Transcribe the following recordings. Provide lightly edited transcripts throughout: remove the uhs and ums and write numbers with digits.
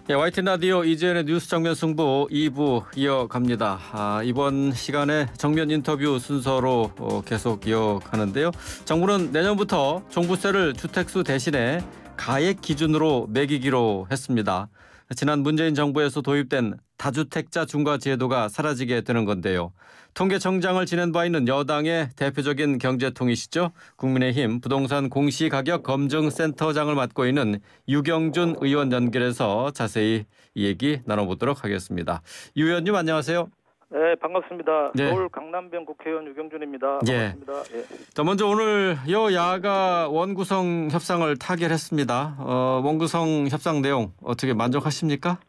네, YTN 라디오 이재현의 뉴스 정면 승부 2부 이어갑니다. 이번 시간에 정면 인터뷰 순서로 계속 이어가는데요. 정부는 내년부터 종부세를 주택수 대신에 가액 기준으로 매기기로 했습니다. 지난 문재인 정부에서 도입된 다주택자 중과 제도가 사라지게 되는 건데요. 통계청장을 지낸 바 있는 여당의 대표적인 경제통이시죠. 국민의힘 부동산 공시가격검증센터장을 맡고 있는 유경준 의원 연결해서 자세히 이 얘기 나눠보도록 하겠습니다. 유 의원님 안녕하세요. 네, 반갑습니다. 네. 서울 강남병 국회의원 유경준입니다. 반갑습니다. 예. 자, 먼저 오늘 여야가 원구성 협상을 타결했습니다. 원구성 협상 내용 어떻게 만족하십니까?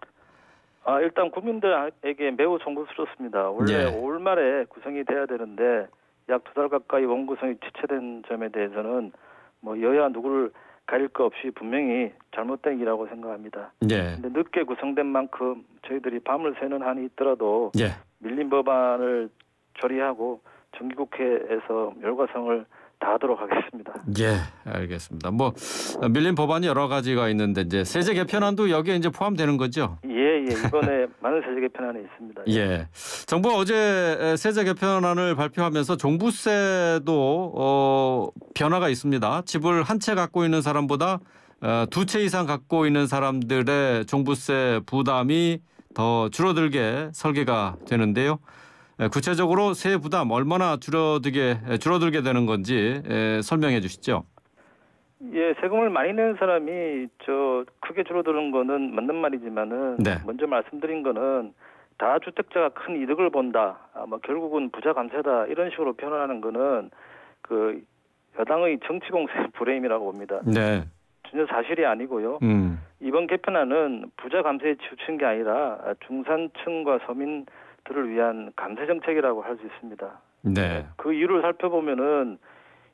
일단 국민들에게 매우 송구스럽습니다. 원래 5월 말에 구성이 돼야 되는데 약 2달 가까이 원구성이 지체된 점에 대해서는 여야 누구를 가릴 것 없이 분명히 잘못된 일이라고 생각합니다. 그런데 늦게 구성된 만큼 저희들이 밤을 새는 한이 있더라도 밀린 법안을 처리하고 정기국회에서 열과성을 다하도록 하겠습니다. 예, 알겠습니다. 밀린 법안이 여러 가지가 있는데 이제 세제 개편안도 여기에 이제 포함되는 거죠? 예. 이번에 많은 세제 개편안이 있습니다. 예. 정부가 어제 세제 개편안을 발표하면서 종부세도 변화가 있습니다. 집을 한 채 갖고 있는 사람보다 2채 이상 갖고 있는 사람들의 종부세 부담이 더 줄어들게 설계가 되는데요. 구체적으로 세 부담 얼마나 줄어들게 되는 건지 설명해 주시죠. 예, 세금을 많이 내는 사람이 크게 줄어드는 거는 맞는 말이지만은 먼저 말씀드린 거는 다주택자가 큰 이득을 본다. 결국은 부자 감세다 이런 식으로 표현하는 거는 그 여당의 정치 공세 프레임이라고 봅니다. 네. 전혀 사실이 아니고요. 이번 개편안은 부자 감세에 치우친 게 아니라 중산층과 서민들을 위한 감세 정책이라고 할 수 있습니다. 네. 그 이유를 살펴보면은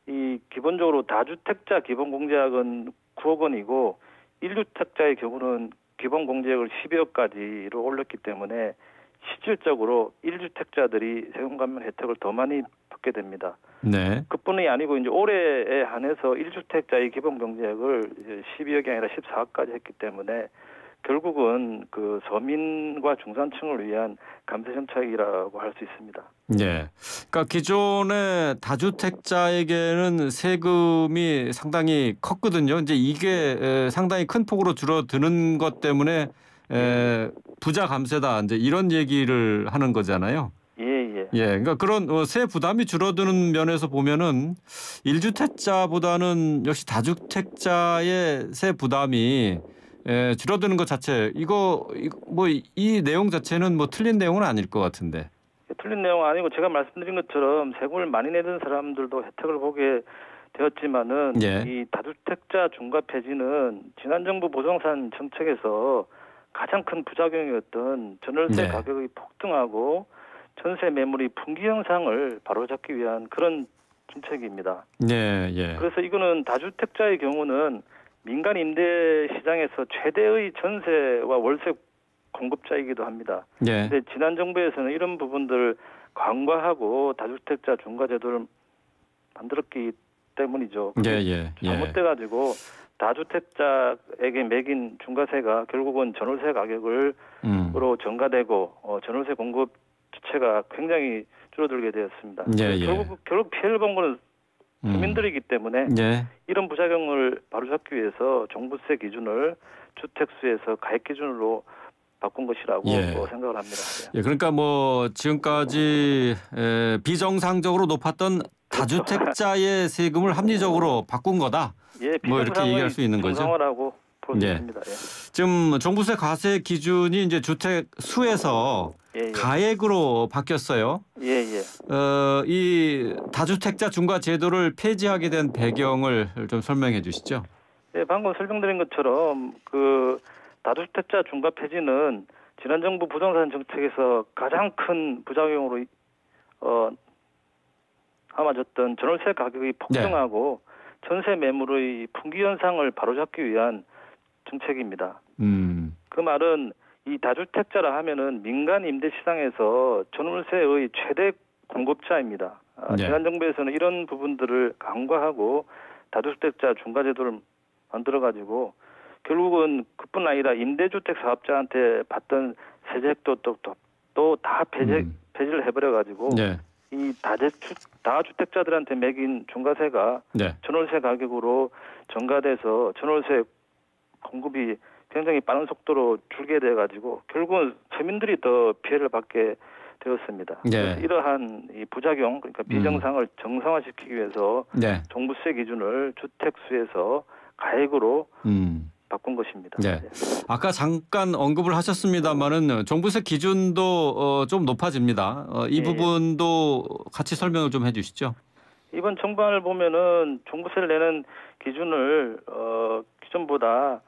이 기본적으로 다주택자 기본공제액은 9억 원이고 1주택자의 경우는 기본공제액을 12억까지로 올렸기 때문에 실질적으로 1주택자들이 세금 감면 혜택을 더 많이 받게 됩니다. 네. 그뿐이 아니고 이제 올해에 한해서 1주택자의 기본공제액을 12억이 아니라 14억까지 했기 때문에 결국은 그 서민과 중산층을 위한 감세 정책이라고 할 수 있습니다. 네. 그러니까 기존의 다주택자에게는 세금이 상당히 컸거든요. 이제 이게 상당히 큰 폭으로 줄어드는 것 때문에 부자 감세다 이제 이런 얘기를 하는 거잖아요. 예. 그러니까 그런 세 부담이 줄어드는 면에서 보면은 1주택자보다는 역시 다주택자의 세 부담이 줄어드는 것 자체 이 내용 자체는 틀린 내용은 아닐 것 같은데. 틀린 내용은 아니고 제가 말씀드린 것처럼 세금을 많이 내는 사람들도 혜택을 보게 되었지만은 이 다주택자 중과 폐지는 지난 정부 부동산 정책에서 가장 큰 부작용이었던 전월세 가격이 폭등하고 전세 매물이 분기 현상을 바로잡기 위한 그런 정책입니다. 그래서 이거는 다주택자의 경우는 민간 임대 시장에서 최대의 전세와 월세 공급자이기도 합니다. 그런데 지난 정부에서는 이런 부분들을 간과하고 다주택자 중과 제도를 만들었기 때문이죠. 잘못돼가지고 다주택자에게 매긴 중과세가 결국은 전월세 가격으로 전가되고 전월세 공급 주체가 굉장히 줄어들게 되었습니다. 결국 피해를 본 거는 서민들이기 때문에 이런 부작용을 바로잡기 위해서 종부세 기준을 주택수에서 가액 기준으로 바꾼 것이라고 생각을 합니다. 그러니까 지금까지 비정상적으로 높았던 다주택자의 세금을 합리적으로 바꾼 거다. 이렇게 얘기할 수 있는 거죠. 정상화라고 볼 수 있습니다. 지금 종부세 과세 기준이 이제 주택 수에서 가액으로 바뀌었어요. 이 다주택자 중과 제도를 폐지하게 된 배경을 좀 설명해 주시죠. 방금 설명드린 것처럼 그 다주택자 중과 폐지는 지난 정부 부동산 정책에서 가장 큰 부작용으로 함아졌던 전월세 가격이 폭등하고 전세 매물의 분기 현상을 바로잡기 위한 정책입니다. 그 말은 이 다주택자라 하면은 민간 임대 시장에서 전월세의 최대 공급자입니다. 지난 정부에서는 이런 부분들을 간과하고 다주택자 중과 제도를 만들어가지고 결국은 그뿐 아니라 임대주택 사업자한테 받던 세제 혜택도 또 다 폐지를 해버려가지고 네. 이 다주택자들한테 매긴 중과세가 네. 전월세 가격으로 전가돼서 전월세 공급이 굉장히 빠른 속도로 줄게 돼가지고 결국은 서민들이 더 피해를 받게 되었습니다. 네. 이러한 이 부작용, 그러니까 비정상을 정상화시키기 위해서 네. 종부세 기준을 주택수에서 가액으로 바꾼 것입니다. 네. 아까 잠깐 언급을 하셨습니다만은 종부세 기준도 좀 높아집니다. 이 부분도 같이 설명을 좀 해주시죠. 이번 정부안을 보면은 종부세를 내는 기준을 기존보다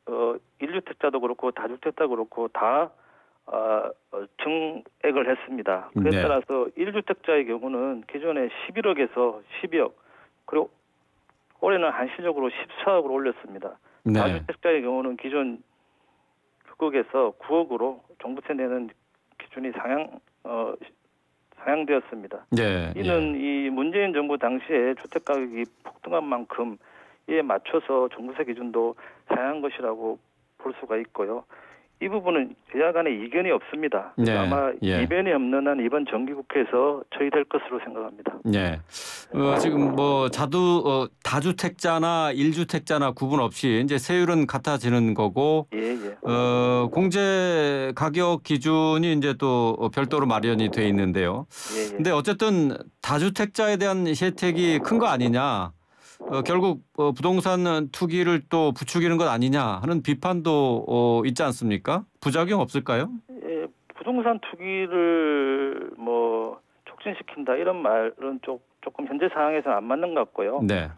1주택자도 그렇고 다주택자도 그렇고 다 증액을 했습니다. 그에 네. 따라서 1주택자의 경우는 기존에 11억에서 12억 그리고 올해는 한시적으로 14억으로 올렸습니다. 네. 다주택자의 경우는 기존 6억에서 9억으로 종부세 내는 기준이 상향되었습니다. 네. 이는 이 문재인 정부 당시에 주택 가격이 폭등한 만큼 이에 맞춰서 종부세 기준도 상향한 것이라고 볼 수가 있고요. 이 부분은 여야 간에 이견이 없습니다. 네. 아마 이변이 없는 한 이번 정기국회에서 처리될 것으로 생각합니다. 네. 지금 뭐 다주택자나 1주택자나 구분 없이 이제 세율은 같아지는 거고, 공제 가격 기준이 이제 또 별도로 마련이 돼 있는데요. 근데 어쨌든 다주택자에 대한 혜택이 큰 거 아니냐? 결국 부동산 투기를 또 부추기는 것 아니냐 하는 비판도 있지 않습니까? 부작용 없을까요? 예, 부동산 투기를 뭐 촉진시킨다 이런 말은 조금 현재 상황에서는 안 맞는 것 같고요. 네.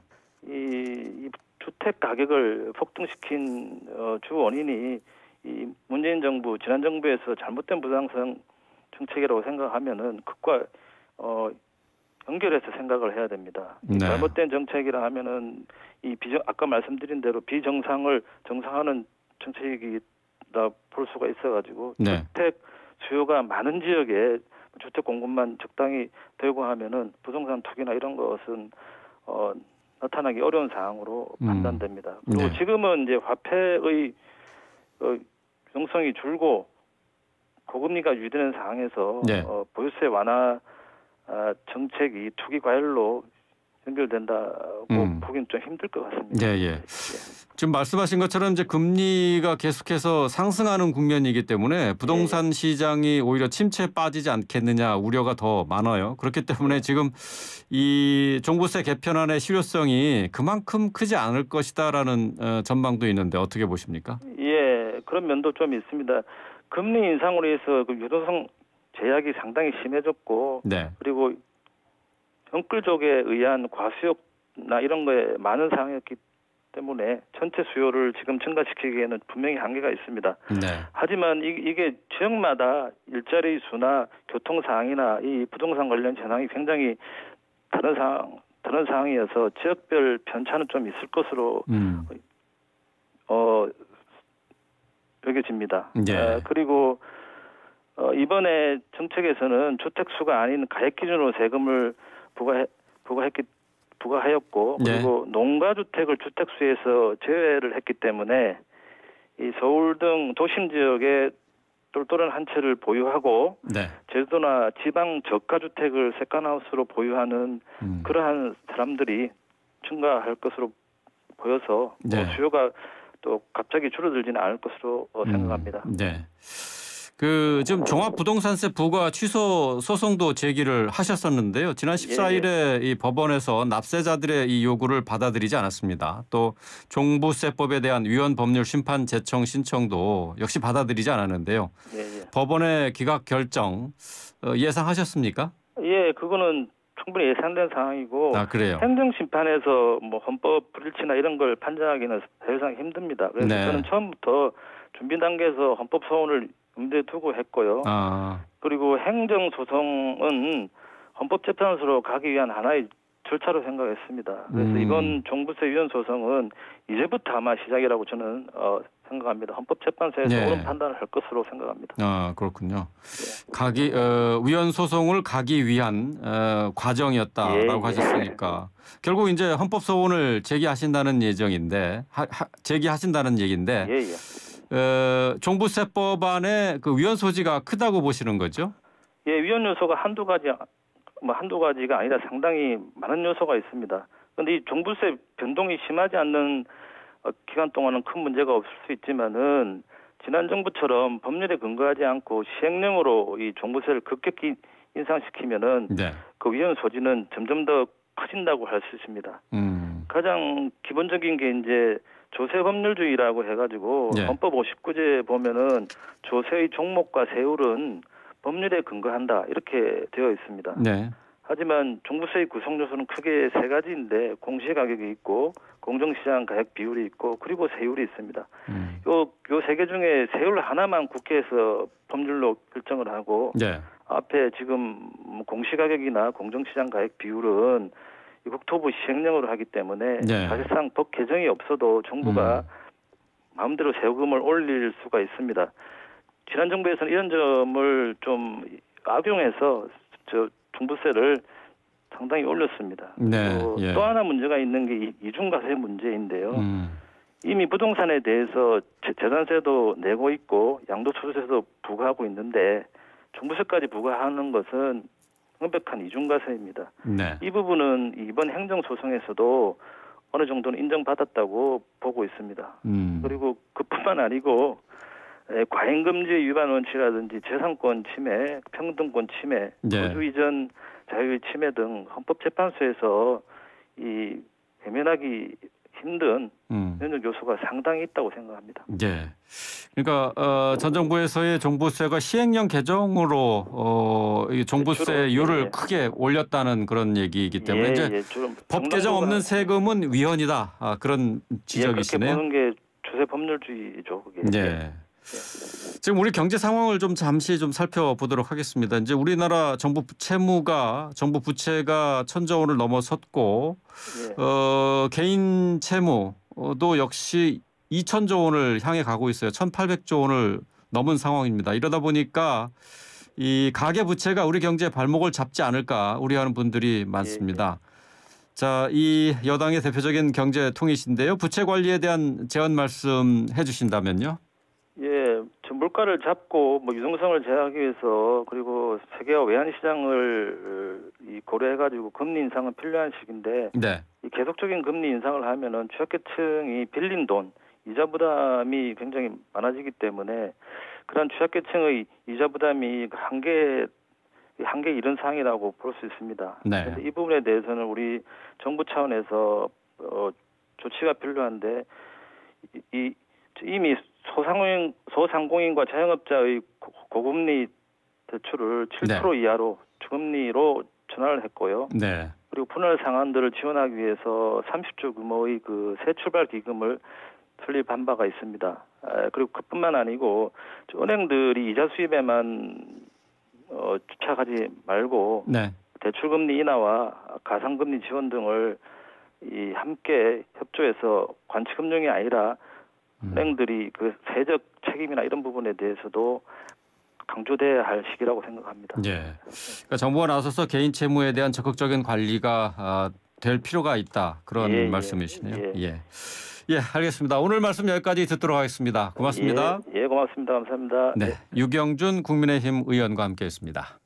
이 주택 가격을 폭등시킨 주 원인이 이 문재인 정부, 지난 정부에서 잘못된 부동산 정책이라고 생각하면은 그것과 연결해서 생각을 해야 됩니다. 네. 잘못된 정책이라 하면은 아까 말씀드린 대로 비정상을 정상화하는 정책이다 볼 수가 있어가지고 네. 주택 수요가 많은 지역에 주택 공급만 적당히 되고 하면은 부동산 투기나 이런 것은 나타나기 어려운 상황으로 판단됩니다. 그리고 지금은 이제 화폐의 유동성이 줄고 고금리가 유지되는 상황에서 보유세 완화 정책이 투기 과열로 연결된다고 보기는 좀 힘들 것 같습니다. 예. 지금 말씀하신 것처럼 이제 금리가 계속해서 상승하는 국면이기 때문에 부동산 시장이 오히려 침체에 빠지지 않겠느냐 우려가 더 많아요. 그렇기 때문에 지금 이 종부세 개편안의 실효성이 그만큼 크지 않을 것이다라는 전망도 있는데 어떻게 보십니까? 예, 그런 면도 좀 있습니다. 금리 인상으로 해서 그 유동성 제약이 상당히 심해졌고, 그리고 정글족에 의한 과수요나 이런 거에 많은 상황이었기 때문에 전체 수요를 지금 증가시키기에는 분명히 한계가 있습니다. 하지만 이게 지역마다 일자리 수나 교통 상황이나 이 부동산 관련 현황이 굉장히 다른 상황이어서 지역별 편차는 좀 있을 것으로 여겨집니다. 그리고 이번에 정책에서는 주택수가 아닌 가액 기준으로 세금을 부과하였고 그리고 농가주택을 주택수에서 제외를 했기 때문에 이 서울 등 도심 지역에 똘똘한 한 채를 보유하고 제주도나 지방 저가주택을 세컨하우스로 보유하는 그러한 사람들이 증가할 것으로 보여서 수요가 또 갑자기 줄어들지는 않을 것으로 생각합니다. 지금 종합부동산세 부과 취소 소송도 제기를 하셨었는데요. 지난 14일에 이 법원에서 납세자들의 이 요구를 받아들이지 않았습니다. 또 종부세법에 대한 위헌 법률 심판 제청 신청도 역시 받아들이지 않았는데요. 법원의 기각 결정 예상하셨습니까? 예, 그거는 충분히 예상된 상황이고 그래요? 행정심판에서 뭐 헌법 불일치나 이런 걸 판정하기는 사실상 힘듭니다. 그래서 저는 처음부터 준비 단계에서 헌법 소원을 염두에 두고 했고요. 그리고 행정소송은 헌법재판소로 가기 위한 하나의 절차로 생각했습니다. 그래서 이번 종부세 위헌 소송은 이제부터 아마 시작이라고 저는 생각합니다. 헌법재판소에서 네. 옳은 판단을 할 것으로 생각합니다. 아, 그렇군요. 위헌 소송을 가기 위한 과정이었다라고 하셨으니까 결국 이제 헌법 소원을 제기하신다는 예정인데 제기하신다는 얘기인데 종부세법안의 그 위헌 소지가 크다고 보시는 거죠? 예, 위헌 요소가 한두 가지가 아니라 상당히 많은 요소가 있습니다. 그런데 이 종부세 변동이 심하지 않는 기간 동안은 큰 문제가 없을 수 있지만은 지난 정부처럼 법률에 근거하지 않고 시행령으로 이 종부세를 급격히 인상시키면은 그 위헌 소지는 점점 더 커진다고 할 수 있습니다. 가장 기본적인 게 이제 조세 법률주의라고 해가지고 헌법 59조에 보면은 조세의 종목과 세율은 법률에 근거한다 이렇게 되어 있습니다. 하지만 종부세의 구성 요소는 크게 세 가지인데 공시가격이 있고 공정시장 가격 비율이 있고 그리고 세율이 있습니다. 요 세 개 중에 세율 하나만 국회에서 법률로 결정을 하고 앞에 지금 공시가격이나 공정시장 가격 비율은 이 국토부 시행령으로 하기 때문에 사실상 법 개정이 없어도 정부가 마음대로 세금을 올릴 수가 있습니다. 지난 정부에서는 이런 점을 좀 악용해서 종부세를 상당히 올렸습니다. 또 하나 문제가 있는 게 이중과세 문제인데요. 이미 부동산에 대해서 재산세도 내고 있고 양도소득세도 부과하고 있는데 종부세까지 부과하는 것은 명백한 이중과세입니다. 이 부분은 이번 행정소송에서도 어느 정도는 인정받았다고 보고 있습니다. 그리고 그뿐만 아니고 과잉금지 위반 원칙이라든지 재산권 침해, 평등권 침해, 거주 이전 자유의 침해 등 헌법재판소에서 이 외면하기 힘든 면역 요소가 상당히 있다고 생각합니다. 그러니까 전 정부에서의 종부세가 시행령 개정으로 이 종부세율을 크게 올렸다는 그런 얘기이기 때문에 이제 법 개정 없는 세금은 위헌이다 그런 지적이시네요. 그렇게 보는 게 조세 법률주의죠. 그게. 지금 우리 경제 상황을 좀 잠시 좀 살펴보도록 하겠습니다. 이제 우리나라 정부 채무가 정부 부채가 1,000조 원을 넘어섰고 개인 채무도 역시 2,000조 원을 향해 가고 있어요. 1,800조 원을 넘은 상황입니다. 이러다 보니까 이 가계 부채가 우리 경제의 발목을 잡지 않을까 우려하는 분들이 많습니다. 자, 이 여당의 대표적인 경제 통이신데요. 부채 관리에 대한 제언 말씀 해주신다면요. 저 물가를 잡고 유동성을 제어하기 위해서 그리고 세계화 외환 시장을 고려해가지고 금리 인상은 필요한 시기인데 이 계속적인 금리 인상을 하면은 취약계층이 빌린 돈 이자 부담이 굉장히 많아지기 때문에 그런 취약계층의 이자 부담이 한계 이른 상황이라고 볼 수 있습니다. 그런데 이 부분에 대해서는 우리 정부 차원에서 조치가 필요한데 이미 소상공인과 자영업자의 고금리 대출을 7% 이하로 주금리로 전환을 했고요. 그리고 분할 상환들을 지원하기 위해서 30조 규모의 그 새 출발 기금을 설립한 바가 있습니다. 그리고 그뿐만 아니고 은행들이 이자 수입에만 주착하지 말고 대출금리 인하와 가상금리 지원 등을 함께 협조해서 관치금융이 아니라 은행들이 그 세적 책임이나 이런 부분에 대해서도 강조돼야 할 시기라고 생각합니다. 그러니까 정부가 나서서 개인 채무에 대한 적극적인 관리가 될 필요가 있다. 그런 말씀이시네요. 알겠습니다. 오늘 말씀 여기까지 듣도록 하겠습니다. 고맙습니다. 고맙습니다. 감사합니다. 유경준 국민의힘 의원과 함께했습니다.